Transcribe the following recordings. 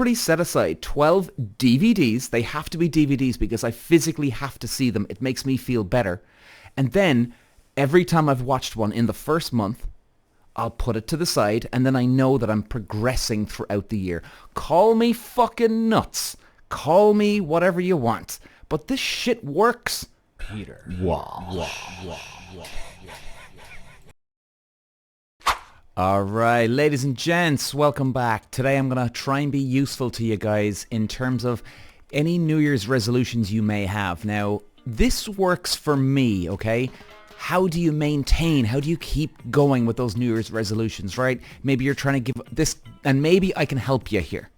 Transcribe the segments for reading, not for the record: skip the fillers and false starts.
Already set aside 12 DVDs. They have to be DVDs because I physically have to see them. It makes me feel better. And then every time I've watched one in the first month, I'll put it to the side, and then I know that I'm progressing throughout the year. Call me fucking nuts. Call me whatever you want. But this shit works. Peter. Alright, ladies and gents, welcome back. Today I'm going to try and be useful to you guys in terms of any New Year's resolutions you may have. Now, this works for me, okay? How do you maintain, how do you keep going with those New Year's resolutions, right? Maybe you're trying to give this, and maybe I can help you here.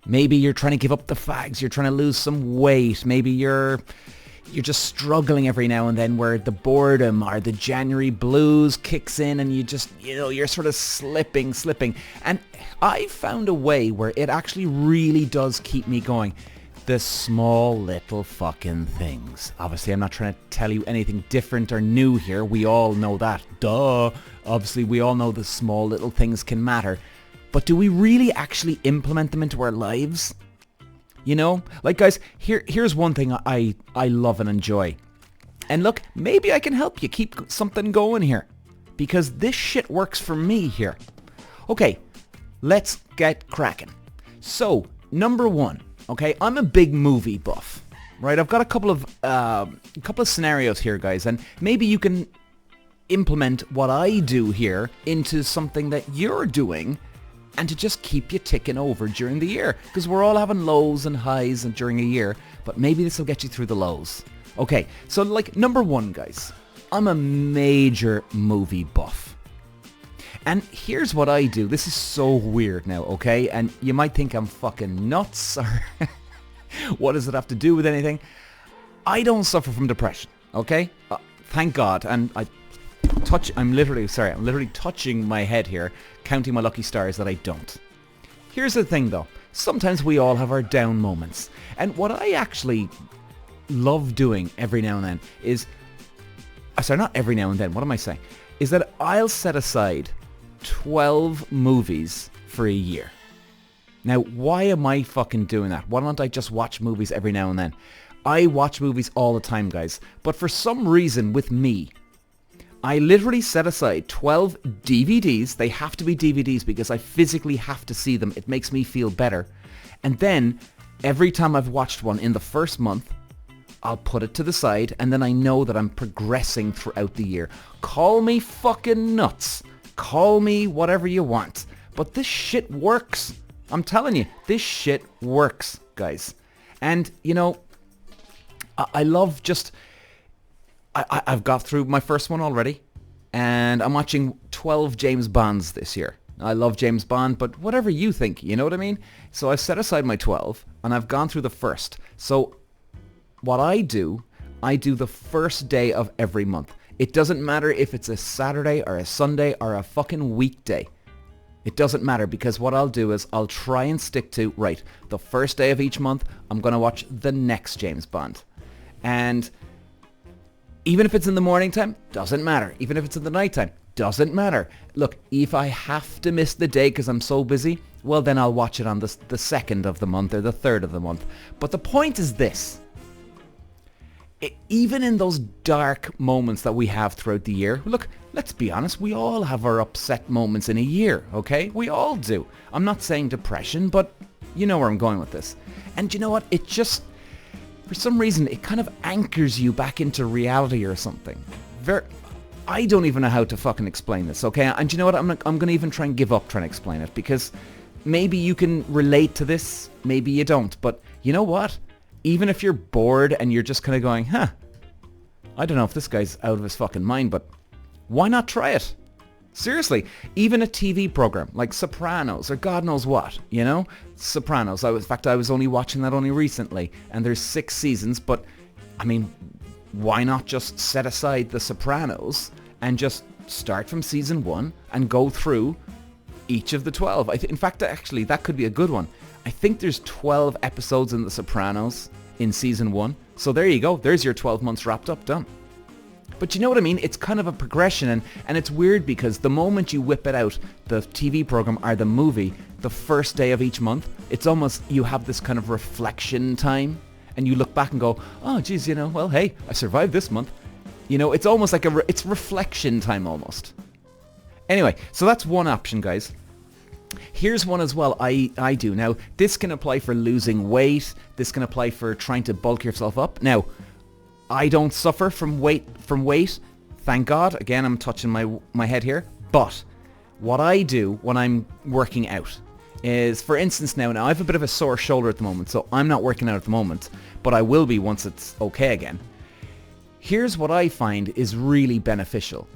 Maybe you're trying to give up the fags, you're trying to lose some weight, maybe you're just struggling every now and then where the boredom or the January blues kicks in and you just, you're sort of slipping. And I found a way where it actually really does keep me going. The small little fucking things. Obviously, I'm not trying to tell you anything different or new here. We all know that. Duh. Obviously, we all know the small little things can matter. But do we really actually implement them into our lives? Like guys, here's one thing I love and enjoy. And look, maybe I can help you keep something going here. Because this shit works for me here. Okay, let's get cracking. So, number one, okay, I'm a big movie buff, right? I've got a couple of scenarios here, guys, and maybe you can implement what I do here into something that you're doing and to just keep you ticking over during the year. Because we're all having lows and highs and during a year, but maybe this will get you through the lows. Okay, so like number one, guys, I'm a major movie buff. And here's what I do. This is so weird now, okay? And you might think I'm fucking nuts or what does it have to do with anything? I don't suffer from depression, okay? Thank God. And I'm literally touching my head here, counting my lucky stars that I don't. Here's the thing though. Sometimes we all have our down moments. And what I actually love doing every now and then is... Sorry, not every now and then. What am I saying? Is that I'll set aside 12 movies for a year. Now, why am I fucking doing that? Why don't I just watch movies every now and then? I watch movies all the time, guys. But for some reason with me, I literally set aside 12 DVDs. They have to be DVDs because I physically have to see them. It makes me feel better. And then every time I've watched one in the first month, I'll put it to the side and then I know that I'm progressing throughout the year. Call me fucking nuts. Call me whatever you want. But this shit works. I'm telling you, this shit works, guys. And, I love just... I've got through my first one already, and I'm watching 12 James Bonds this year. I love James Bond, but whatever you think, you know what I mean? So I've set aside my 12, and I've gone through the first. So what I do the first day of every month. It doesn't matter if it's a Saturday or a Sunday or a fucking weekday. It doesn't matter because what I'll do is I'll try and stick to, right, the first day of each month, I'm going to watch the next James Bond. And... even if it's in the morning time, doesn't matter. Even if it's in the night time, doesn't matter. Look, if I have to miss the day because I'm so busy, well then I'll watch it on the second of the month or the third of the month. But the point is this. Even in those dark moments that we have throughout the year, look, let's be honest, we all have our upset moments in a year, okay? We all do. I'm not saying depression, but you know where I'm going with this. And you know what? It just... for some reason, it kind of anchors you back into reality or something. I don't even know how to fucking explain this, okay? And you know what? I'm going to even try and give up trying to explain it because maybe you can relate to this, maybe you don't. But you know what? Even if you're bored and you're just kind of going, I don't know if this guy's out of his fucking mind, but why not try it? Seriously, even a TV program like Sopranos or God knows what, Sopranos. I was only watching that only recently, and there's 6 seasons, but I mean, why not just set aside the Sopranos and just start from season 1 and go through each of the 12? In fact, actually, that could be a good one. I think there's 12 episodes in The Sopranos in season 1. So there you go. There's your 12 months wrapped up, done. But you know what I mean? It's kind of a progression, and it's weird because the moment you whip it out, the TV program or the movie, the first day of each month, it's almost, you have this kind of reflection time, and you look back and go, oh geez, you know, well hey, I survived this month. You know, it's almost like it's reflection time almost. Anyway, so that's one option, guys. Here's one as well I do. Now, this can apply for losing weight. This can apply for trying to bulk yourself up. Now, I don't suffer from weight, thank God. Again, I'm touching my head here. But what I do when I'm working out is, for instance, now I have a bit of a sore shoulder at the moment, so I'm not working out at the moment, but I will be once it's okay again. Here's what I find is really beneficial,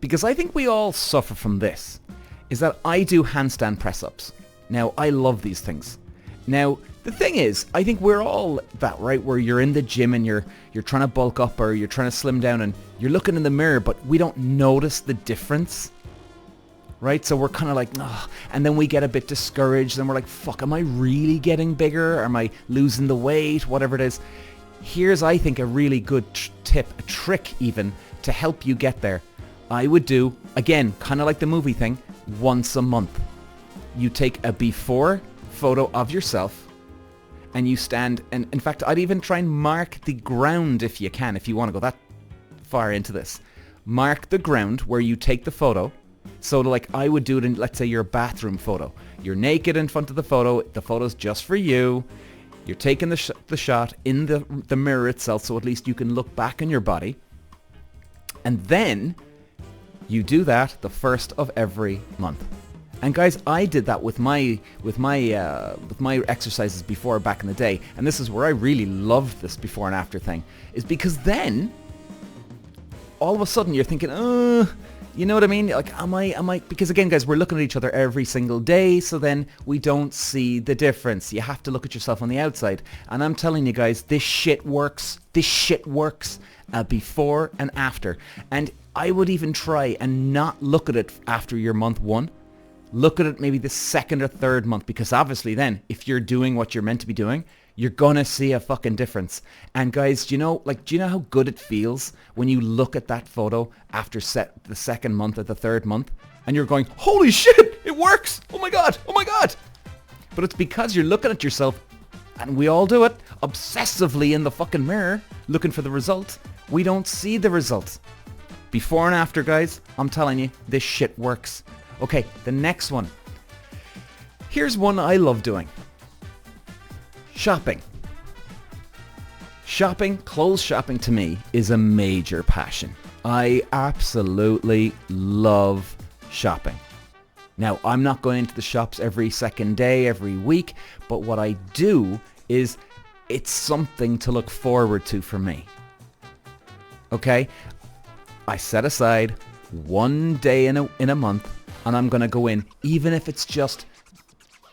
because I think we all suffer from this, is that I do handstand press-ups. Now, I love these things. Now, the thing is, I think we're all that, right? Where you're in the gym and you're trying to bulk up or you're trying to slim down and you're looking in the mirror, but we don't notice the difference, right? So we're kind of like, oh, and then we get a bit discouraged and we're like, fuck, am I really getting bigger? Am I losing the weight? Whatever it is. Here's, I think, a really good tip, a trick even, to help you get there. I would do, again, kind of like the movie thing, once a month. You take a before photo of yourself and you stand, and in fact I'd even try and mark the ground if you can, if you want to go that far into this. Mark the ground where you take the photo. So like I would do it in, let's say, your bathroom photo. You're naked in front of the photo's just for you. You're taking the shot in the mirror itself, so at least you can look back in your body. And then you do that the first of every month. And guys, I did that with my exercises before back in the day, and this is where I really loved this before and after thing, is because then all of a sudden you're thinking, you know what I mean? Like, am I? Because again, guys, we're looking at each other every single day, so then we don't see the difference. You have to look at yourself on the outside, and I'm telling you guys, this shit works. This shit works before and after. And I would even try and not look at it after your month one. Look at it maybe the second or third month, because obviously then, if you're doing what you're meant to be doing, you're gonna see a fucking difference. And guys, do you know how good it feels when you look at that photo after the second month or the third month, and you're going, holy shit, it works! Oh my god, oh my god! But it's because you're looking at yourself, and we all do it, obsessively in the fucking mirror, looking for the results. We don't see the results. Before and after, guys, I'm telling you, this shit works. Okay, the next one. Here's one I love doing. Shopping. Clothes shopping to me is a major passion. I absolutely love shopping. Now, I'm not going into the shops every second day, every week, but what I do is it's something to look forward to for me. Okay? I set aside one day in a month, and I'm going to go in, even if it's just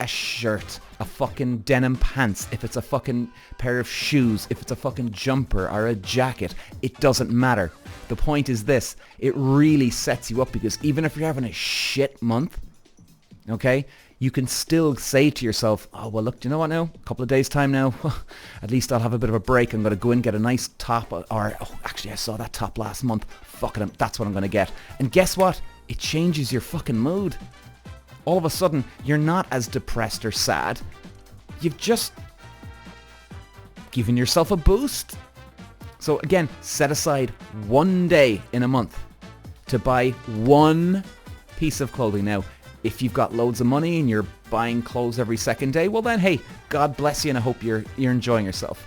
a shirt, a fucking denim pants, if it's a fucking pair of shoes, if it's a fucking jumper or a jacket, it doesn't matter. The point is this, it really sets you up, because even if you're having a shit month, okay, you can still say to yourself, oh, well, look, do you know what now? A couple of days time now, at least I'll have a bit of a break. I'm going to go in and get a nice top, or, oh, actually, I saw that top last month. Fuck it, that's what I'm going to get. And guess what? It changes your fucking mood. All of a sudden, you're not as depressed or sad. You've just given yourself a boost. So again, set aside one day in a month to buy one piece of clothing. Now, if you've got loads of money and you're buying clothes every second day, well then, hey, God bless you, and I hope you're enjoying yourself.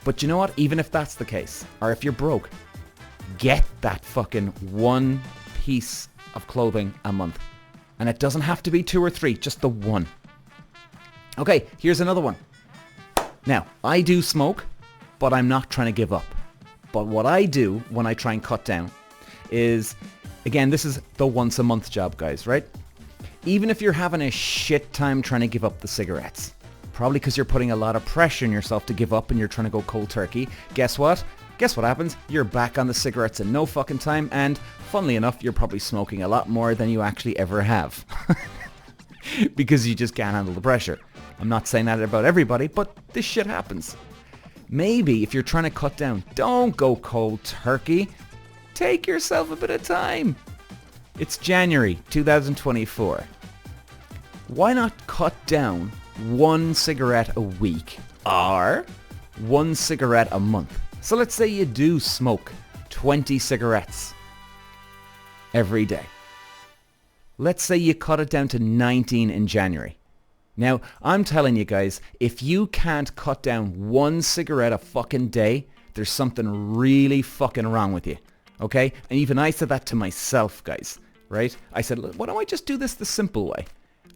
But you know what? Even if that's the case, or if you're broke, get that fucking one piece of clothing a month. And it doesn't have to be 2 or 3, just the one. Okay, here's another one. Now, I do smoke, but I'm not trying to give up. But what I do when I try and cut down is, again, this is the once a month job, guys, right? Even if you're having a shit time trying to give up the cigarettes, probably because you're putting a lot of pressure on yourself to give up and you're trying to go cold turkey, guess what? Guess what happens? You're back on the cigarettes in no fucking time, and funnily enough, you're probably smoking a lot more than you actually ever have. Because you just can't handle the pressure. I'm not saying that about everybody, but this shit happens. Maybe if you're trying to cut down, don't go cold turkey. Take yourself a bit of time. It's January 2024. Why not cut down one cigarette a week or one cigarette a month? So let's say you do smoke 20 cigarettes every day. Let's say you cut it down to 19 in January. Now, I'm telling you guys, if you can't cut down one cigarette a fucking day, there's something really fucking wrong with you. Okay? And even I said that to myself, guys. Right? I said, why don't I just do this the simple way?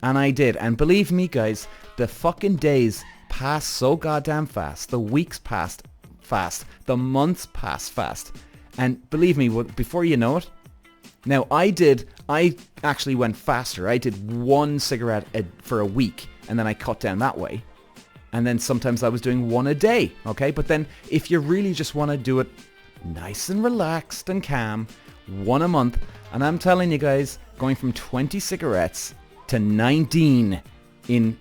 And I did. And believe me, guys, the fucking days pass so goddamn fast. The weeks passed fast. The months pass fast. And believe me, before you know it, now I actually went faster. I did one cigarette for a week and then I cut down that way. And then sometimes I was doing one a day, okay? But then if you really just want to do it nice and relaxed and calm, one a month, and I'm telling you guys, going from 20 cigarettes to 19 in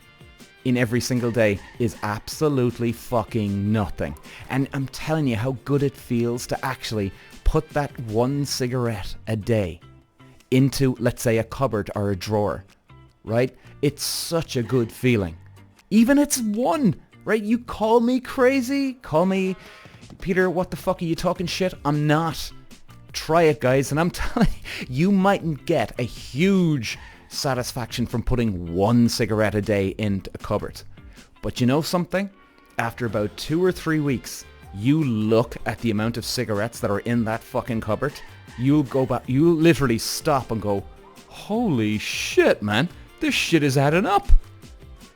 every single day is absolutely fucking nothing. And I'm telling you how good it feels to actually put that one cigarette a day into, let's say, a cupboard or a drawer, right? It's such a good feeling. Even it's one, right? You call me crazy, call me, Peter, what the fuck are you talking shit? I'm not. Try it, guys, and I'm telling you, you mightn't get a huge satisfaction from putting one cigarette a day in a cupboard. But you know something? After about 2 or 3 weeks, you look at the amount of cigarettes that are in that fucking cupboard, you'll go back, you literally stop and go, holy shit, man, this shit is adding up.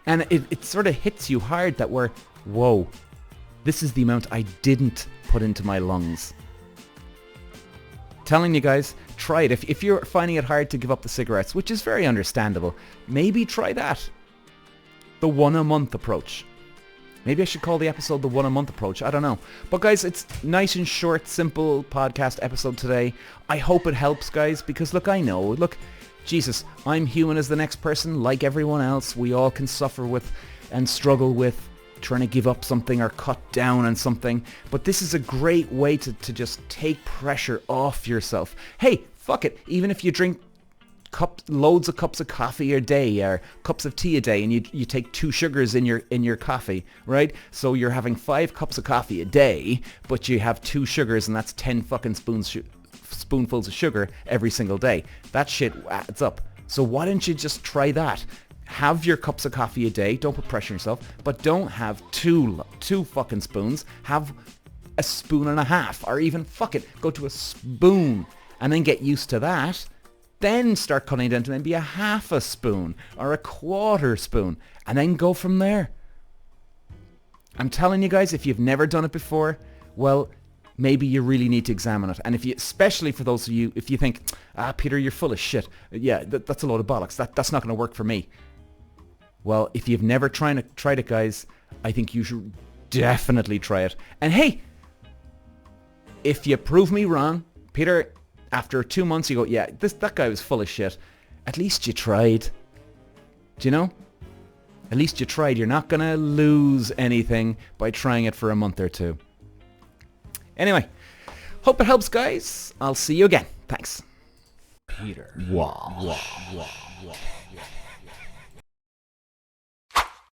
And it sort of hits you hard that whoa, this is the amount I didn't put into my lungs. Telling you guys, try it. If you're finding it hard to give up the cigarettes, which is very understandable, maybe try that. The one a month approach. Maybe I should call the episode the one a month approach. I don't know. But guys, it's nice and short, simple podcast episode today. I hope it helps, guys, because look, I know. Look, Jesus, I'm human as the next person, like everyone else. We all can suffer with and struggle with trying to give up something or cut down on something. But this is a great way to just take pressure off yourself. Hey, fuck it. Even if you drink loads of cups of coffee a day or cups of tea a day and you take 2 sugars in your coffee, right? So you're having 5 cups of coffee a day, but you have 2 sugars and that's 10 fucking spoonfuls of sugar every single day. That shit adds up. So why don't you just try that? Have your cups of coffee a day. Don't put pressure on yourself, but don't have two fucking spoons. Have a spoon and a half, or even fuck it, go to a spoon and then get used to that. Then start cutting it down to maybe a half a spoon or a quarter spoon and then go from there. I'm telling you guys, if you've never done it before, well, maybe you really need to examine it. And if you, especially for those of you, if you think, Peter, you're full of shit. Yeah, that's a load of bollocks. That's not going to work for me. Well, if you've never tried it, guys, I think you should definitely try it. And hey, if you prove me wrong, Peter, after 2 months you go, yeah, that guy was full of shit. At least you tried. Do you know? At least you tried. You're not going to lose anything by trying it for a month or 2. Anyway, hope it helps, guys. I'll see you again. Thanks. Peter. Walsh.